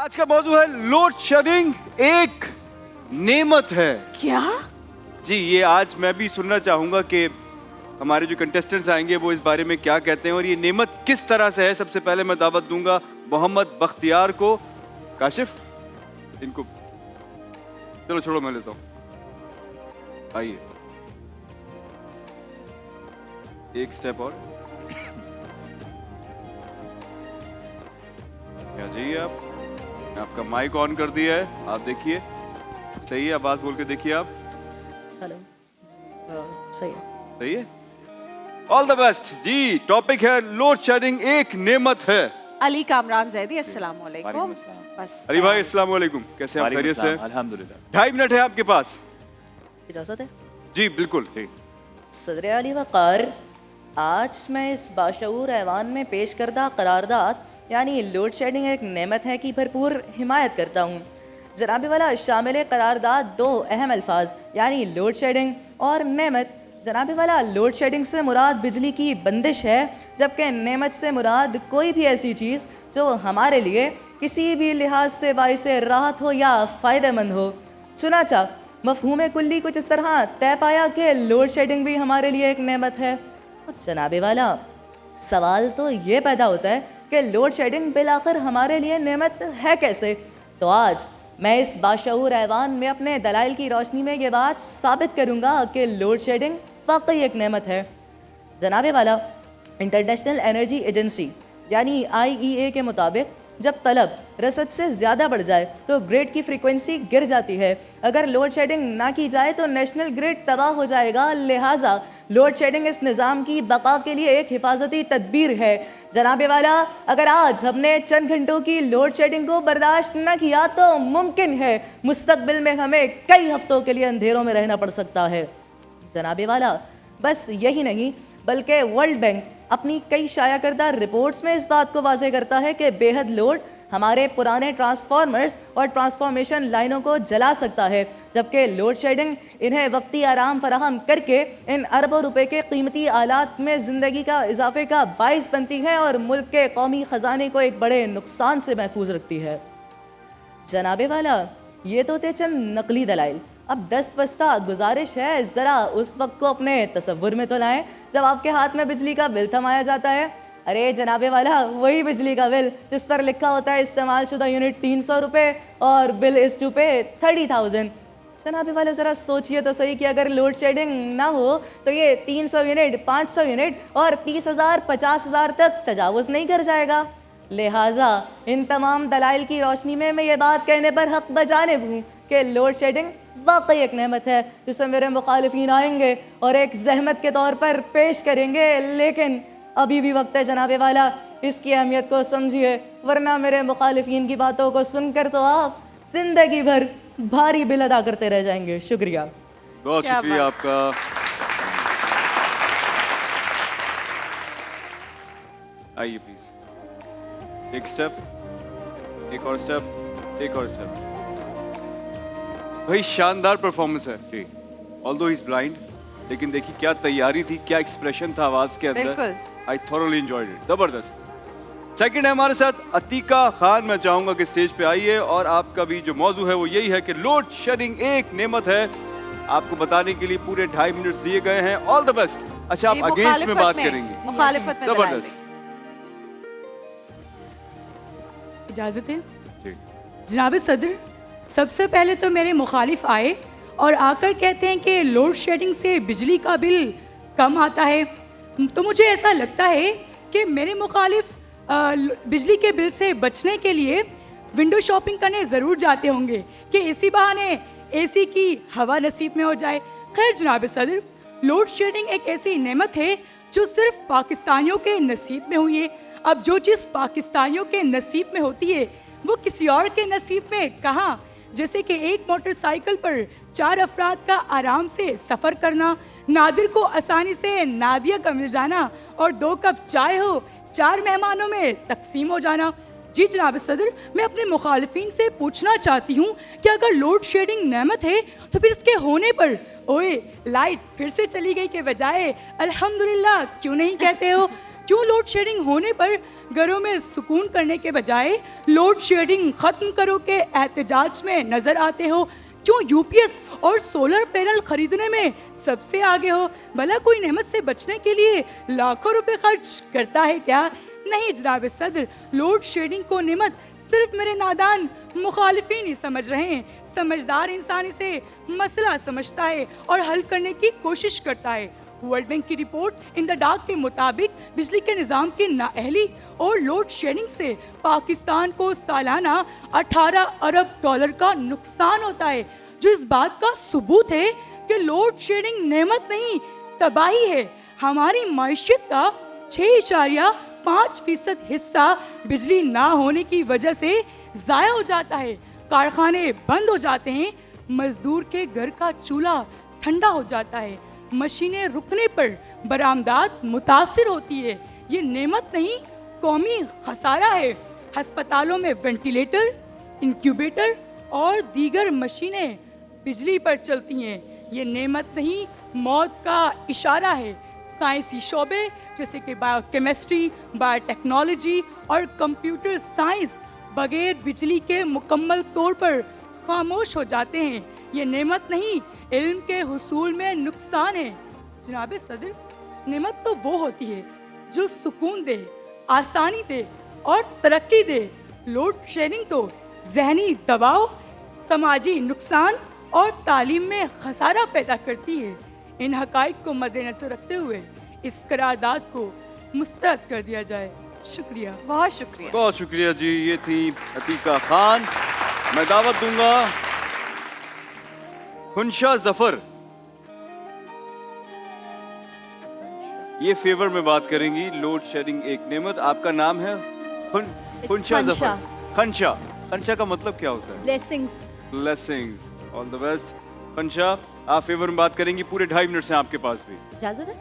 आज का मौजूद है लोड शेडिंग एक नेमत है। क्या? जी, ये आज मैं भी सुनना चाहूंगा कि हमारे जो कंटेस्टेंट्स आएंगे वो इस बारे में क्या कहते हैं और ये नेमत किस तरह से है। सबसे पहले मैं दावत दूंगा मोहम्मद बख्तियार को। काशिफ, इनको चलो छोड़ो, मैं लेता हूँ। आइए, एक स्टेप और क्या चाहिए आप? मैं आपका माइक ऑन कर दिया है, आप देखिए। सही है, आवाज बोल के देखिए आप। हेलो। सही है। सही है, all the best ji. Topic है लोड शेडिंग एक नेमत है। अली कामरान जैदी, अस्सलाम वालेकुम। बस अली भाई, अस्सलाम वालेकुम, कैसे हैं आप? खैरियत से? अल्हम्दुलिल्लाह। 2.5 मिनट है आपके पास। इजाज़त है? जी बिल्कुल। सदर आली वक़ार, आज मैं इस बाशऊर ऐवान में पेश करदा करारदाद यानी लोड शेडिंग एक नेमत है की भरपूर हिमायत करता हूँ। जनाबे वाला शामिल करारदाद दो अहम अल्फाज यानी लोड शेडिंग और नेमत। जनाबे वाला लोड शेडिंग से मुराद बिजली की बंदिश है, जबकि नेमत से मुराद कोई भी ऐसी चीज़ जो हमारे लिए किसी भी लिहाज से बाइस राहत हो या फ़ायदेमंद हो। चुनाचा मफहूम कुल्ली कुछ इस तरह तय पाया कि लोड शेडिंग भी हमारे लिए एक नेमत है। और जनाबे वाला सवाल तो ये पैदा होता है कि लोड शेडिंग बिलाखिर हमारे लिए नेमत है कैसे। तो आज मैं इस बाशऊर ऐवान में अपने दलाइल की रोशनी में ये बात साबित करूंगा कि लोड शेडिंग वाकई एक नेमत है। जनाबे वाला इंटरनेशनल एनर्जी एजेंसी यानी IEA के मुताबिक जब तलब रसद से ज़्यादा बढ़ जाए तो ग्रिड की फ्रीक्वेंसी गिर जाती है। अगर लोड शेडिंग ना की जाए तो नेशनल ग्रिड तबाह हो जाएगा। लिहाजा लोड शेडिंग इस निज़ाम की बका के लिए एक हिफाजती तदबीर है। जनाबे वाला, अगर आज हमने चंद घंटों की लोड शेडिंग को बर्दाश्त न किया तो मुमकिन है मुस्तकबिल में हमें कई हफ्तों के लिए अंधेरों में रहना पड़ सकता है। जनाबे वाला, बस यही नहीं बल्कि वर्ल्ड बैंक अपनी कई शाया करदा रिपोर्ट्स में इस बात को वाज़ेह करता है कि बेहद लोड हमारे पुराने ट्रांसफार्मर्स और ट्रांसफॉर्मेशन लाइनों को जला सकता है, जबकि लोड शेडिंग इन्हें वक्ती आराम फराहम करके इन अरबों रुपए के कीमती आलात में ज़िंदगी का इजाफे का बाइस बनती है और मुल्क के कौमी ख़जाने को एक बड़े नुकसान से महफूज रखती है। जनाबे वाला, ये तो थे चंद नकली दलाइल। अब दस्त बस्ता गुजारिश है, ज़रा उस वक्त को अपने तसव्वुर में तो लाएं जब आपके हाथ में बिजली का बिल थमाया जाता है। अरे जनाबे वाला, वही बिजली का बिल जिस पर लिखा होता है इस्तेमाल शुदा यूनिट 300 रुपये और बिल इस टू पे 30,000। जनाबे वाला, ज़रा सोचिए तो सही कि अगर लोड शेडिंग ना हो तो ये 300 यूनिट, 500 यूनिट और 30,000, 50,000 तक तजावुज़ नहीं कर जाएगा। लिहाजा इन तमाम दलाइल की रोशनी में मैं ये बात कहने पर हक बजानिब हूँ कि लोड शेडिंग वाकई एक नेमत है जिसे मेरे मुखालिफिन आएंगे और एक जहमत के तौर पर पेश करेंगे। लेकिन अभी भी वक्त है जनाबे वाला, इसकी अहमियत को समझिए, वरना मेरे मुखालिफिन की बातों को सुनकर तो आप जिंदगी भर भारी बिल अदा करते रह जाएंगे। शुक्रिया। बहुत शुक्रिया आपका। आइए प्लीज, एक स्टेप, एक और स्टेप, एक और स्टेप। भाई शानदार परफॉर्मेंस है जी। ऑल्दो ही इज ब्लाइंड, लेकिन देखिए क्या तैयारी थी, क्या एक्सप्रेशन था आवाज के अंदर। आई थॉरली एंजॉयड इट, जबरदस्त। सेकंड है हमारे साथ अतीका खान। मैं चाहूंगा कि स्टेज पे आइए और आपका भी जो मौजू है वो यही है कि लोड शेडिंग एक नेमत है। आपको बताने के लिए पूरे 2.5 मिनट दिए गए हैं। All the best. अच्छा, आप अगेंस्ट में बात करेंगे? मुखालिफत में जबरदस्त। इजाज़त है जी। जनाब सदर, सबसे पहले तो मेरे मुखालिफ आए और आकर कहते हैं कि लोड शेडिंग से बिजली का बिल कम आता है। तो मुझे ऐसा लगता है कि मेरे मुखालिफ बिजली के बिल से बचने के लिए विंडो शॉपिंग करने ज़रूर जाते होंगे कि इसी बहाने AC की हवा नसीब में हो जाए। खैर जनाब सदर, लोड शेडिंग एक ऐसी नेमत है जो सिर्फ पाकिस्तानियों के नसीब में हुई है। अब जो चीज़ पाकिस्तानियों के नसीब में होती है वो किसी और के नसीब में कहाँ। जैसे कि एक मोटरसाइकिल पर 4 अफराद का आराम से सफ़र करना, नादिर को आसानी से नादिया का मिल जाना और 2 कप चाय हो 4 मेहमानों में तकसीम हो जाना। जी जनाब सदर, मैं अपने मुखालिफिन से पूछना चाहती हूँ कि अगर लोड शेडिंग नेमत है तो फिर इसके होने पर ओए लाइट फिर से चली गई के बजाय अल्हम्दुलिल्लाह क्यों नहीं कहते हो? क्यों लोड शेडिंग होने पर घरों में सुकून करने के बजाय लोड शेडिंग खत्म करो के एहतजाज में नजर आते हो? क्यों यूपीएस और सोलर पैनल खरीदने में सबसे आगे हो? भला कोई नेमत से बचने के लिए लाखों रुपए खर्च करता है क्या? नहीं जनाब सदर, लोड शेडिंग को नेमत सिर्फ मेरे नादान मुखालिफिन ही समझ रहे हैं। समझदार इंसान इसे मसला समझता है और हल करने की कोशिश करता है। वर्ल्ड बैंक की रिपोर्ट इन द डार्क के मुताबिक बिजली के निज़ाम की नाअहली और लोड शेडिंग से पाकिस्तान को सालाना 18 अरब डॉलर का नुकसान होता है, जो इस बात का सबूत है कि लोड शेडिंग नेमत नहीं तबाही है। हमारी माइशत का 6.5% हिस्सा बिजली ना होने की वजह से ज़ाया हो जाता है। कारखाने बंद हो जाते हैं, मजदूर के घर का चूल्हा ठंडा हो जाता है, मशीनें रुकने पर बरामदात मुतासिर होती है। ये नेमत नहीं, कौमी खसारा है। अस्पतालों में वेंटिलेटर, इंक्यूबेटर और दीगर मशीनें बिजली पर चलती हैं। ये नेमत नहीं, मौत का इशारा है। साइंसी शोबे जैसे कि बायोकेमिस्ट्री, बायोटेक्नोलॉजी और कंप्यूटर साइंस बगैर बिजली के मुकम्मल तौर पर खामोश हो जाते हैं। ये नेमत नहीं, इल्म के हुसूल में नुकसान है। जनाब सदर, नेमत तो वो होती है जो सुकून दे, आसानी दे और तरक्की दे। लोड शेडिंग तो जहनी दबाव, समाजी नुकसान और तालीम में खसारा पैदा करती है। इन हकाइक को मद्देनजर रखते हुए इस करारदाद को मुस्तरद कर दिया जाए। शुक्रिया। बहुत शुक्रिया। बहुत शुक्रिया जी। ये थी अतीका खान। मैं दावत दूंगा खुनशा जफर, ये फेवर में बात करेंगी। लोड शेडिंग एक नेमत। आपका नाम है खुनशा जफर। खनशा, खनशा का मतलब क्या होता है? Blessings. Blessings. All the best Khansha. आप फेवर में बात करेंगी, पूरे 2.5 मिनट से आपके पास भी। इजाजत है?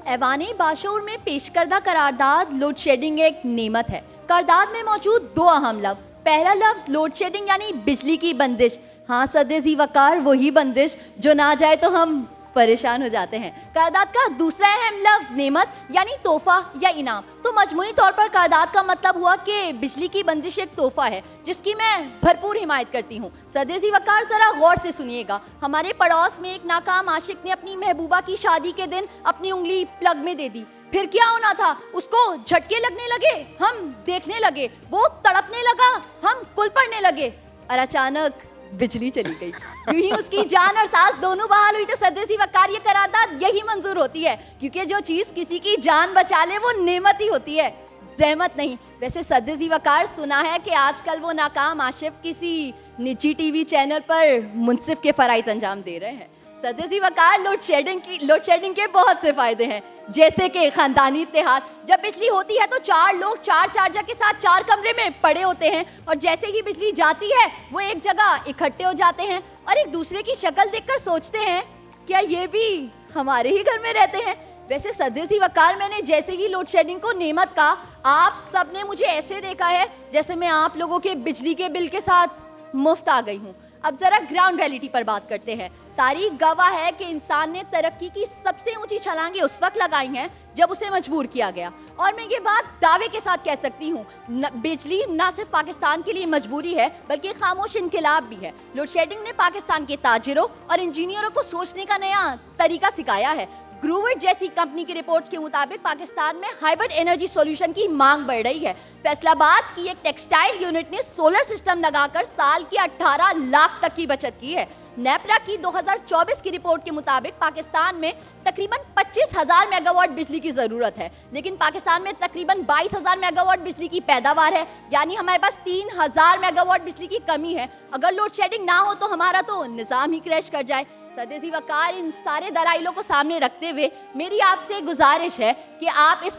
ऐवाने बाशऊर में पेश करदा करारदाद लोड शेडिंग एक नेमत है। करारदाद में मौजूद 2 अहम लफ्ज। पहला लफ्ज लोड शेडिंग यानी बिजली की बंदिश। हाँ सदे जी वकार, वही बंदिश जो ना जाए तो हम परेशान हो जाते हैं। करारदाद का दूसरा अहम लफ्ज नेमत यानी तोहफा या इनाम। तो मजमूई तौर पर करारदाद का मतलब हुआ कि बिजली की बंदिश एक तोहफा है जिसकी मैं भरपूर हिमायत करती हूँ। सदेसी वकार, जरा गौर से सुनिएगा। हमारे पड़ोस में एक नाकाम आशिक ने अपनी महबूबा की शादी के दिन अपनी उंगली प्लग में दे दी। फिर क्या होना था? उसको झटके लगने लगे, हम देखने लगे, वो तड़पने लगा, हम कुल पड़ने लगे और अचानक बिजली चली गई। यूं ही उसकी जान और सांस दोनों बहाल हुई। तो सदस्य वकार ये करारदाद यही मंजूर होती है, क्योंकि जो चीज किसी की जान बचा ले वो नेमत ही होती है, जहमत नहीं। वैसे सदस्य वकार, सुना है कि आजकल वो नाकाम आशिफ किसी निजी टीवी चैनल पर मुनसिफ के फराइज अंजाम दे रहे हैं। सदस्य वकार, लोड शेडिंग के बहुत से फायदे हैं, जैसे कि खानदानी इत्तेहाद। जब बिजली होती है तो 4 लोग 4 चार्जर के साथ 4 कमरे में पड़े होते हैं और जैसे ही बिजली जाती है वो एक जगह इकट्ठे हो जाते हैं और एक दूसरे की शक्ल देखकर सोचते हैं क्या ये भी हमारे ही घर में रहते हैं। वैसे सदस्य वकार, मैंने जैसे ही लोड शेडिंग को नेमत का, आप सबने मुझे ऐसे देखा है जैसे मैं आप लोगों के बिजली के बिल के साथ मुफ्त आ गई हूँ। अब जरा ग्राउंड रियलिटी पर बात करते हैं। तारीख गवाह है कि इंसान ने तरक्की की सबसे ऊंची छलांगे उस वक्त लगाई हैं जब उसे मजबूर किया गया। और मैं ये बात दावे के साथ कह सकती हूँ, बिजली न सिर्फ पाकिस्तान के लिए मजबूरी है बल्कि खामोश इनकलाब भी है। लोड शेडिंग ने पाकिस्तान के ताजिरों और इंजीनियरों को सोचने का नया तरीका सिखाया है। ग्रूवर्ट जैसी कंपनी की रिपोर्ट्स के मुताबिक पाकिस्तान में हाइब्रिड एनर्जी सॉल्यूशन की मांग बढ़ रही है। फैसलाबाद की एक टेक्सटाइल यूनिट ने सोलर सिस्टम लगाकर साल की 18 लाख तक की बचत की है। नेपरा की 2024 की रिपोर्ट के मुताबिक पाकिस्तान में तकरीबन 25,000 मेगावाट बिजली की जरूरत है, लेकिन पाकिस्तान में तकरीबन 22,000 मेगावाट बिजली की पैदावार है, यानी हमारे पास 3,000 मेगावाट बिजली की कमी है। अगर लोड शेडिंग ना हो तो हमारा तो निजाम ही क्रैश कर जाए। सदस्य वकार, इन सारे दलाइलों को सामने रखते हुए मेरी आपसे गुजारिश है कि आप इस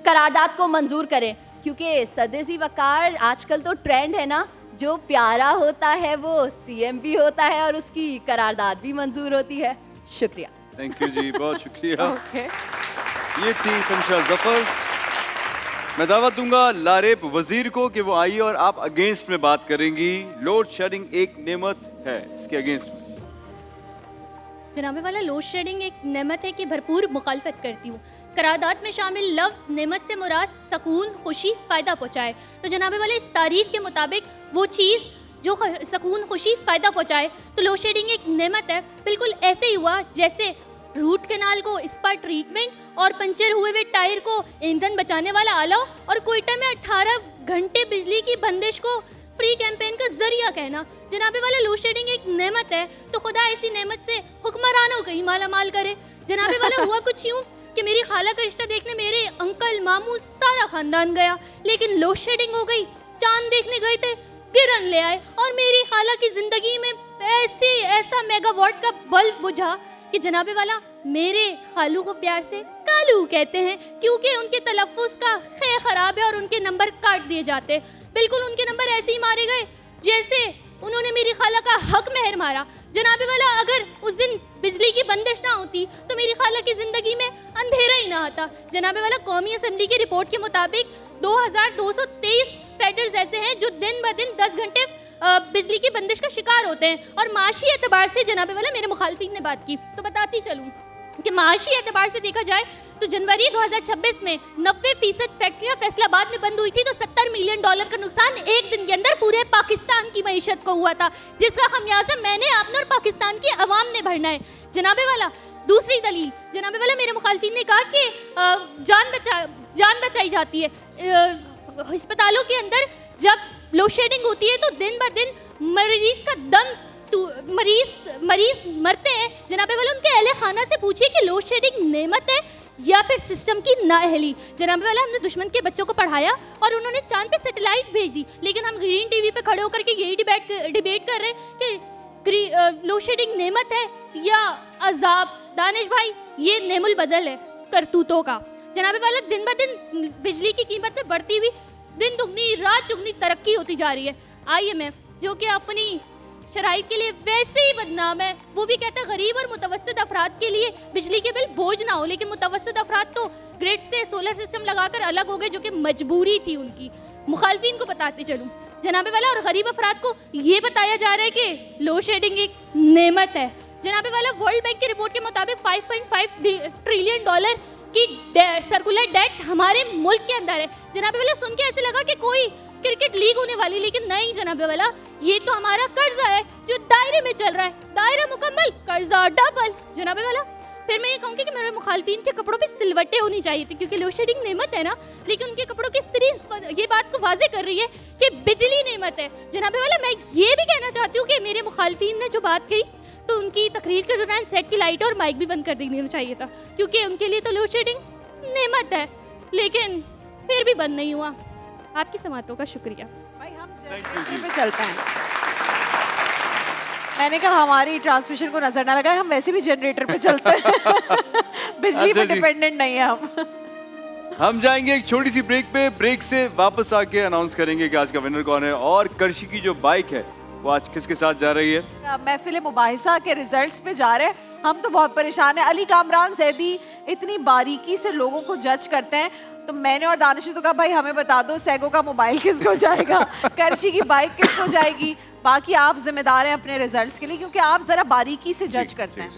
करारदाद को मंजूर करें, क्योंकि सदस्य वकार, आजकल तो ट्रेंड है ना, जो प्यारा होता है वो सीएम भी होता है और उसकी करारदाद भी मंजूर होती है। शुक्रिया। थैंक यू जी, बहुत शुक्रिया। ये थी खुनशा जफर। मैं दावत दूंगा लारेब वजीर को कि वो आइए और आप अगेंस्ट में बात करेंगी। लोड शेडिंग एक नेमत है, इसके अगेंस्ट में। जनाबे वाला, लोड शेडिंग एक नेमत है कि भरपूर मुखालफत करती हूँ। करारदाद में शामिल लफ्ज़ नेमत से मुराद सकून, खुशी, फ़ायदा पहुँचाए। तो जनाबे वाले इस तारीफ़ के मुताबिक वो चीज़ जो सकून, खुशी, फ़ायदा पहुँचाए, तो लोड शेडिंग एक नेमत है। बिल्कुल ऐसे ही हुआ जैसे रूट कैनाल को स्पा ट्रीटमेंट और पंचर हुए हुए टायर को ईंधन बचाने वाला आला और कोयटा में 18 घंटे बिजली की बंदिश को फ्री कैंपेन का जरिया कहना। जनाबे वाला लोड शेडिंग एक नेमत है, तो खुदा ऐसी नेमत से हुक्मरानों को ही माला माल करे। जनाबे वाला हुआ कुछ यूँ कि मेरी खाला का रिश्ता देखने मेरे अंकल, मामू, सारा खानदान गया, लेकिन लोड शेडिंग हो गई। चांद देखने गए थे, किरण ले आए और मेरी खाला की जिंदगी में ऐसा मेगावाट का बल्ब बुझा कि जनाबे वाला मेरे खालू को प्यार से कालू कहते हैं, क्योंकि उनके तलफ़्फ़ुज़ का खे खराब है और उनके नंबर काट दिए जाते। बिल्कुल उनके नंबर ऐसे ही मारे गए जैसे उन्होंने मेरी खाला का हक महर मारा। जनाबे वाला अगर उस दिन बिजली की बंदिश ना होती तो मेरी खाला की ज़िंदगी में अंधेरा ही ना आता। जनाबे वाला कौमी असम्बली की रिपोर्ट के मुताबिक 2223 फेडर्स ऐसे हैं जो दिन ब दिन 10 घंटे बिजली की बंदिश का शिकार होते हैं। और माशी एतबार से जनाबे वाला मेरे मुखालफिन ने बात की, तो बताती चलूँ कि माशी एतबार से देखा जाए तो जनवरी 2026 में 90% फैक्ट्रियां फैसलाबाद में बंद हुई थी, तो $70 मिलियन का नुकसान एक दिन के अंदर पूरे पाकिस्तान की मईशत को हुआ था, जिसका खमियाजा मैंने, आपने और पाकिस्तान की अवाम ने भरना है। जनाबे वाला दूसरी दलील, जनाबे वाला मेरे मुखालफिन ने कहा कि जान बचाई जाती है। अस्पतालों के अंदर जब लोड शेडिंग होती है तो दिन ब दिन मरीज का दम मरीज मरते हैं। जनाबे वाला उनके अहले खाना से पूछिए कि लोड शेडिंग नेमत है या फिर सिस्टम की नाअहली। जनाबे वाला हमने दुश्मन के बच्चों को पढ़ाया और उन्होंने चांद पे सैटेलाइट भेज दी, लेकिन हम ग्रीन टीवी पे खड़े होकर के यही डिबेट कर रहे हैं कि लोड शेडिंग नेमत है या अजाब। दानिश भाई, ये नेमुल बदल है करतूतों का। जनाबे वाला दिन ब दिन बिजली की कीमत में बढ़ती हुई दिन दुगनी रात चुगनी तरक्की होती जा रही है। IMF जो कि अपनी शराइत के लिए वैसे ही बदनाम है, वो भी कहता है गरीब और मुतवस्सित अफराद के लिए बिजली के बिल बोझ ना हो, लेकिन मुतवस्सित अफराद तो ग्रिड से सोलर सिस्टम लगाकर अलग हो गए, जो कि मजबूरी थी उनकी। मुखालफिन को बताते चलूँ जनाबे वाला, और गरीब अफराद को ये बताया जा रहा है कि लोड शेडिंग एक नेमत है। जनाबे वाला वर्ल्ड बैंक की रिपोर्ट के मुताबिक $5.5 ट्रिलियन की सर्कुलर डेट हमारे मुल्क के अंदर है। जनाबे वाला सुन के ऐसे लगा कि कोई क्रिकेट लीग होने वाली, लेकिन नहीं जनाबे वाला, ये तो हमारा कर्जा है जो दायरे में चल रहा है। दायरा मुकम्मल, कर्जा डबल। जनाबे वाला फिर मैं ये कहूँगी कि मेरे मुखालफिन के कपड़ों पे सिलवटें होनी चाहिए थी, क्योंकि लोड शेडिंग नेमत है ना, लेकिन उनके कपड़ों की स्त्री ये बात को वाजे कर रही है कि बिजली नेमत है। जनाबे वाला मैं ये भी कहना चाहती हूँ कि मेरे मुखालफिन ने जो बात कही तो उनकी तकरीर के दौरान सेट की लाइट और माइक भी बंद कर देना चाहिए था, क्योंकि उनके लिए तो लोड शेडिंग नेमत है, लेकिन फिर भी बंद नहीं हुआ। आपकी समातों का शुक्रिया। भाई हम जनरेटर पे चलते हैं। मैंने कहा हमारी ट्रांसमिशन को नजर ना लगाए, हम वैसे भी जनरेटर पे चलते हैं। बिजली पे डिपेंडेंट नहीं है हम जाएंगे एक छोटी सी ब्रेक पे। ब्रेक से वापस आके अनाउंस करेंगे कि आज का विनर कौन है और करशी की जो बाइक है वो आज किसके साथ जा रही है। महफिल मुबाहिसा के रिजल्ट्स पे जा रहे हैं। हम तो बहुत परेशान हैं। अली कामरान जैदी इतनी बारीकी से लोगों को जज करते हैं, तो मैंने और दानिश ने तो कहा भाई हमें बता दो सैगो का मोबाइल किसको जाएगा, करशी की बाइक किसको जाएगी। बाकी आप जिम्मेदार हैं अपने रिजल्ट्स के लिए, क्योंकि आप जरा बारीकी से जज करते हैं।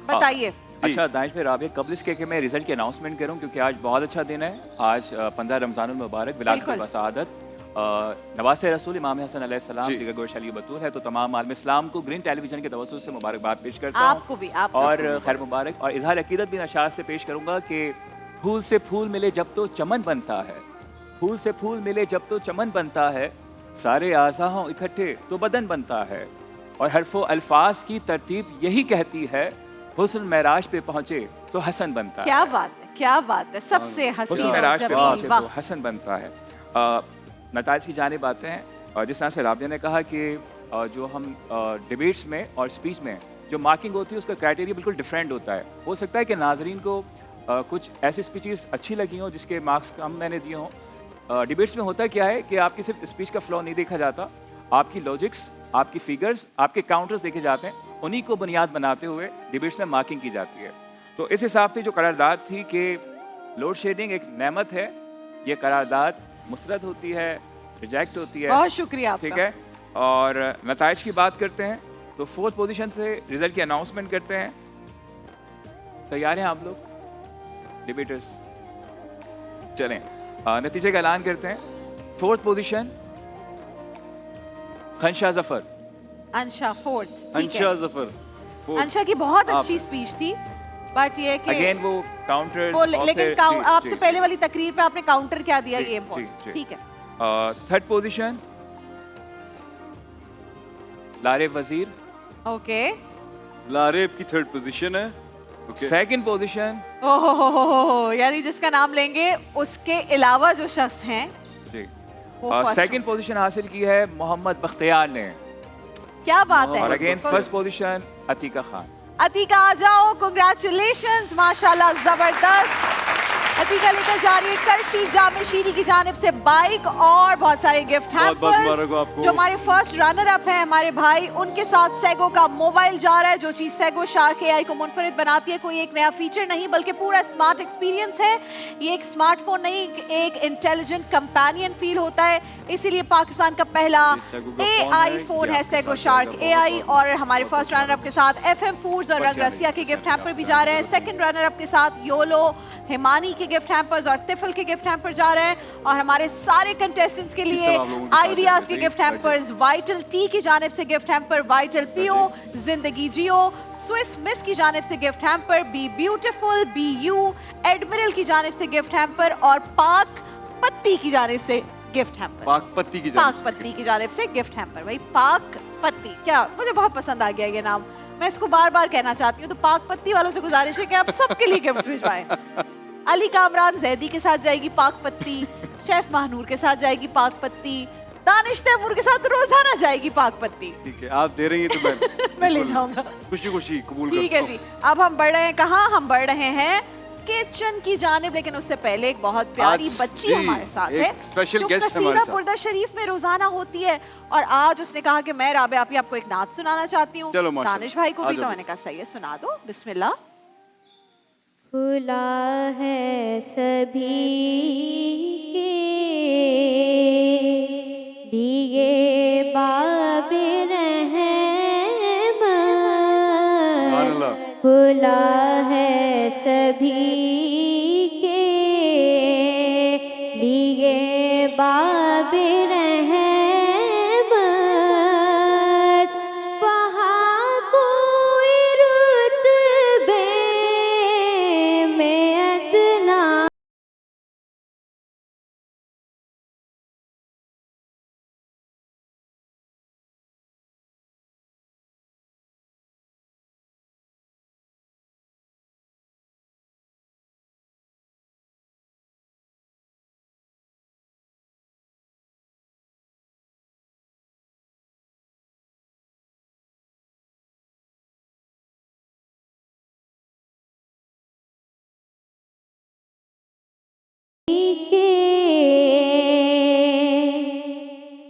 बताइए। अच्छा दानिश भाई, आप कबल इसके कि मैं रिजल्ट की अनाउंसमेंट करूं, क्योंकि आज बहुत अच्छा दिन है। आज 15 रमज़ानुल मुबारक, विलादत व सआदत, नवासे रसूल इमाम हसन अलैहिस्सलाम जिगर गोश अली बतूल है। तो तमाम आलम इस्लाम को ग्रीन टेलीविजन के तवज्जुह से मुबारकबाद पेश करता हूं। आपको भी और खैर मुबारक। और इजहार अकीदत भी नशात से पेश करूंगा कि फूल से फूल मिले जब तो चमन बनता है, फूल से फूल मिले जब तो चमन बनता है, सारे आज़ा हों इकट्ठे तो बदन बनता है। और हरफो अल्फाज की तरतीब यही कहती है, हुस्न मेराज पे पहुंचे तो हसन बनता है। क्या बात है, क्या बात है। सबसे हसीन हुस्न मेराज पे पहुंचे तो हसन बनता है। नताइज की जानिब आते हैं। और जिस तरह से राबिया ने कहा कि जो हम डिबेट्स में और स्पीच में जो मार्किंग होती है उसका क्राइटेरिया बिल्कुल डिफरेंट होता है। हो सकता है कि नाजरीन को कुछ ऐसी स्पीचेस अच्छी लगी हों जिसके मार्क्स कम मैंने दिए हों। डिबेट्स में होता क्या है कि आपकी सिर्फ स्पीच का फ्लो नहीं देखा जाता, आपकी लॉजिक्स, आपकी फिगर्स, आपके काउंटर्स देखे जाते हैं। उन्हीं को बुनियाद बनाते हुए डिबेट्स में मार्किंग की जाती है। तो इस हिसाब से जो करारदाद थी कि लोड शेडिंग एक नेमत है, ये करारदाद मुस्तरद होती है, रिजेक्ट होती है। बहुत शुक्रिया आपका। ठीक है। और नताइज की बात करते हैं तो 4th पोजीशन से रिजल्ट की अनाउंसमेंट करते हैं। तैयार हैं आप लोग डिबेटर्स? चलें नतीजे का ऐलान करते हैं। 4th position Khansha Zafar. Ansha 4th। Ansha Zafar. fourth। Ansha की बहुत आप अच्छी हैं। स्पीच थी, बट ये कि अगेन वो काउंटर्स वो लेकिन आपसे पहले वाली तकरीर पे आपने काउंटर क्या दिया, जी, ये जी, इम्पोर्टेंट। जी। ठीक है। 3rd पोजीशन लारे वजीर। ओके। लारेब की 3rd पोजीशन है। ओके। 2nd पोजीशन ओहो, यानी जिसका नाम लेंगे उसके अलावा जो शख्स हैं जी वो first 2nd पोजीशन हासिल की है मोहम्मद बख्तियार ने। क्या बात है। और again 1st position Atika Khan. Atika आ जाओ, कांग्रेचुलेशंस, माशाल्लाह जबरदस्त। अतीका लेकर जा रही है करशी जामे शीरी की जानिब से बाइक और बहुत सारे गिफ्ट बहुत मुबारक हो आपको। जो हमारे फर्स्ट रनर अप हैं हमारे भाई, उनके साथ सेगो का मोबाइल जा रहा है। जो चीज सेगो शार्क एआई को मुनफरिद बनाती है, कोई एक नया फीचर नहीं बल्कि पूरा स्मार्ट एक्सपीरियंस है। ये एक स्मार्टफोन नहीं, एक इंटेलिजेंट कंपेनियन फील होता है। इसीलिए पाकिस्तान का पहला सेगो का एआई फोन फोन है, है ये आपके सेगो साथ शार्क जाएगा। एआई। बहुत- और हमारे फर्स्ट रनर अप के साथ एफएम फूड्स और रंग रसिया के गिफ्ट हैम्पर भी जा रहे हैं। सेकंड रनर अप के साथ योलो, हिमानी के गिफ्ट हैम्पर्स और तिफल के गिफ्ट हैम्पर जा रहे हैं। और हमारे सारे कंटेस्टेंट्स के लिए सब आप लोगों के साथ आइडियाज के जाएंगे, गिफ्ट बैठे। हैम्पर्स, वाइटल टी की जानिब से गिफ्ट हैम्पर, वाइटल पियो, जिंदगी जियो, स्विस मिस की जानिब से gift hamper, be beautiful, be you, admiral की जानिब से गिफ्ट हैम्पर और पाक पत्ती की जानिब से गिफ्ट हैम्पर। पाक पत्ती की पाक जानिब से पत्ती की जानिब से गिफ्ट हैम्पर। भाई पाक पत्ती, क्या मुझे बहुत पसंद आ गया ये नाम, मैं इसको बार बार कहना चाहती हूँ। तो पाक पत्ती वालों से गुजारिश है कि आप सबके लिए गिफ्ट भिजवाएं। अली कामरान जैदी के साथ जाएगी पाक पत्ती, शेफ महानूर के साथ जाएगी पाक पत्ती, दानिश तैमूर के साथ रोजाना जाएगी पाक पत्ती। ठीक है, आप दे रही हैं तो मैं ले जाऊंगा। खुशी खुशी कबूल ठीक है जी। अब हम बढ़ रहे हैं कहाँ? हम बढ़ रहे हैं किचन की जानिब, लेकिन उससे पहले एक बहुत प्यारी आज बच्ची जी, हमारे साथ एक है स्पेशल जो गेस्ट हमारे कसीदा साथ। बुर्दा शरीफ में रोजाना होती है। और आज उसने कहा कि मैं राबे आपी आपको एक नात सुनाना चाहती हूँ। चलो माशाल्लाह। दानिश भाई को आ भी, जाओ। तो मैंने कहा सही है, सुना दो, बिस्मिल्लाह। खुला है सभी के लिए बाब रहमत, सुभान अल्लाह। खुला है सभी के लिए बाब रहमत, वहाँ कोई रुतबे में अदना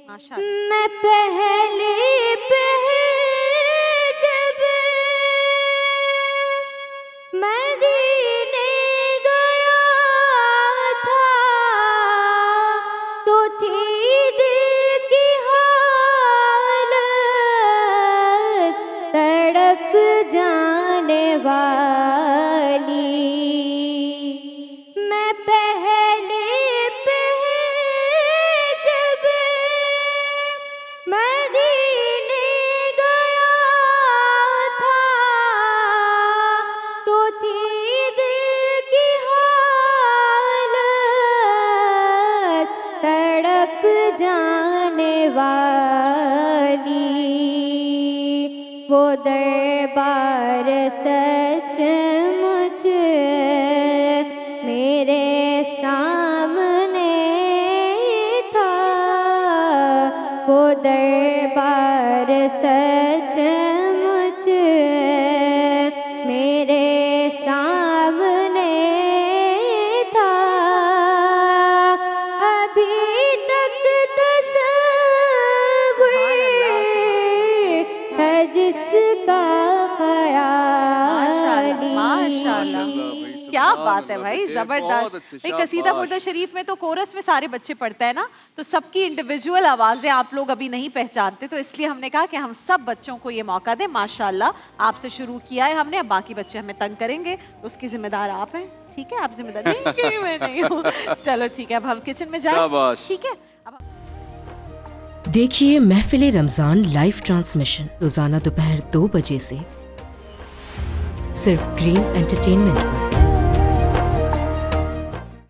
माशाल्लाह। मैं पहले जब मदीने गया था तो थी दिल की हालत तड़प जाने वाली। मैं पहले जब मदीने गया था तो थी दिल की हालत तड़प जाने वाली। वो दरबार सचमुच मेरे सामने था, वो दरबार सचमुच मेरे सामने था। अभी तक तस्वीर है जिसका ख्याली। माशाल्लाह। भाई, क्या सुभान बात है अल्लाह भाई, बेटे, बहुत जबरदस्त। अच्छे, भाई कसीदा शाबाश। बुर्दा शरीफ में तो कोरस में सारे बच्चे पढ़ते हैं ना, तो सबकी इंडिविजुअल आवाजें आप लोग अभी नहीं पहचानते, तो इसलिए हमने कहा कि हम सब बच्चों को ये मौका दें। माशाल्लाह आपसे शुरू किया है हमने, अब बाकी बच्चे हमें तंग करेंगे तो उसकी जिम्मेदार आप हैं। ठीक है, आप जिम्मेदार नहीं, मैं नहीं हूँ। चलो ठीक है, अब हम किचन में जाएं। शाबाश। ठीक है, अब देखिए महफिल रमजान लाइव ट्रांसमिशन रोजाना दोपहर 2 बजे से सिर्फ ग्रीन एंटरटेनमेंट पर।